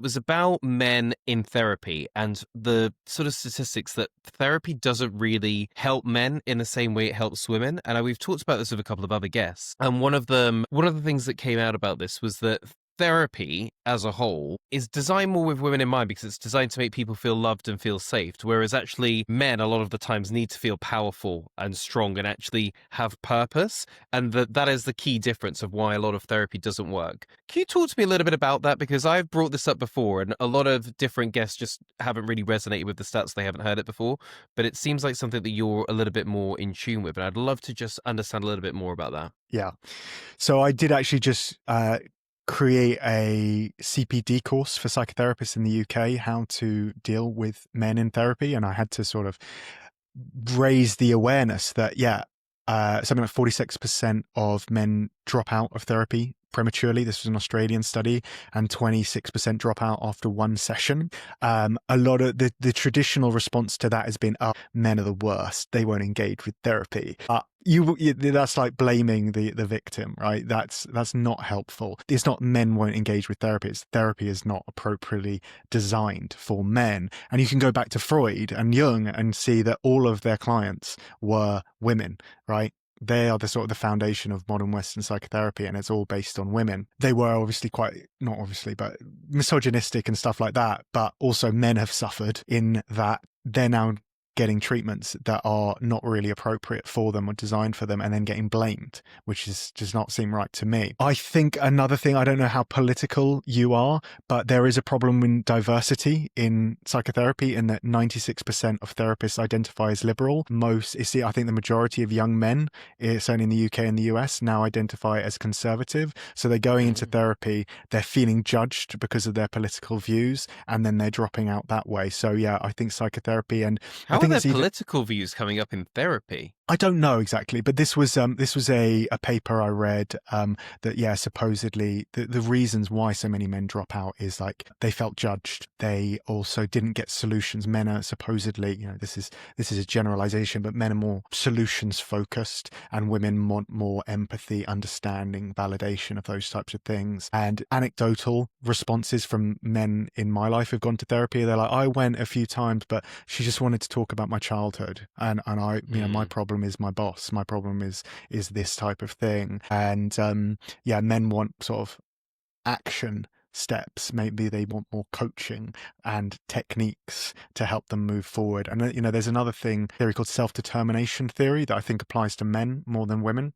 was about men in therapy and the sort of statistics that therapy doesn't really help men in the same way it helps women. And we've talked about this with a couple of other guests. And one of the things that came out about this was that therapy as a whole is designed more with women in mind because it's designed to make people feel loved and feel safe. Whereas actually men a lot of the times need to feel powerful and strong and actually have purpose. And that is the key difference of why a lot of therapy doesn't work. Can you talk to me a little bit about that? Because I've brought this up before and a lot of different guests just haven't really resonated with the stats. They haven't heard it before, but it seems like something that you're a little bit more in tune with. And I'd love to just understand a little bit more about that. Yeah. So I did actually just create a CPD course for psychotherapists in the UK, how to deal with men in therapy. And I had to sort of raise the awareness that, something like 46% of men drop out of therapy prematurely. This was an Australian study, and 26% drop out after one session. A lot of the traditional response to that has been, "Oh, men are the worst. They won't engage with therapy." That's like blaming the victim, right? That's not helpful. It's not men won't engage with therapy. It's therapy is not appropriately designed for men. And you can go back to Freud and Jung and see that all of their clients were women, right? They are the sort of the foundation of modern Western psychotherapy, and it's all based on women. They were obviously not obviously, but misogynistic and stuff like that. But also men have suffered in that they're now getting treatments that are not really appropriate for them or designed for them and then getting blamed, which does not seem right to me. I think another thing, I don't know how political you are, but there is a problem in diversity in psychotherapy in that 96% of therapists identify as liberal. I think the majority of young men, certainly in the UK and the US, now identify as conservative. So they're going into therapy, they're feeling judged because of their political views, and then they're dropping out that way. So yeah, I think psychotherapy and I How are think their it's even, political views coming up in therapy? I don't know exactly, but this was a paper I read that supposedly the reasons why so many men drop out is like they felt judged. They also didn't get solutions. Men are supposedly, this is a generalization, but men are more solutions focused, and women want more empathy, understanding, validation of those types of things. And anecdotal responses from men in my life who've gone to therapy, they're like, I went a few times, but she just wanted to talk about my childhood, and I, my problem is my boss. My problem is this type of thing. And men want sort of action steps. Maybe they want more coaching and techniques to help them move forward. And there's another theory called self-determination theory that I think applies to men more than women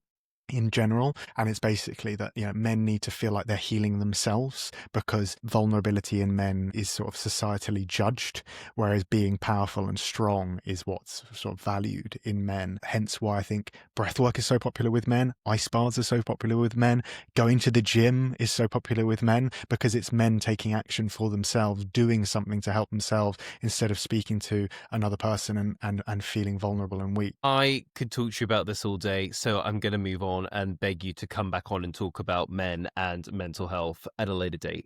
in general, and it's basically that men need to feel like they're healing themselves because vulnerability in men is sort of societally judged, whereas being powerful and strong is what's sort of valued in men. Hence why I think breath work is so popular with men, ice baths are so popular with men, going to the gym is so popular with men, because it's men taking action for themselves, doing something to help themselves instead of speaking to another person and feeling vulnerable and weak. I could talk to you about this all day, so I'm going to move on and beg you to come back on and talk about men and mental health at a later date.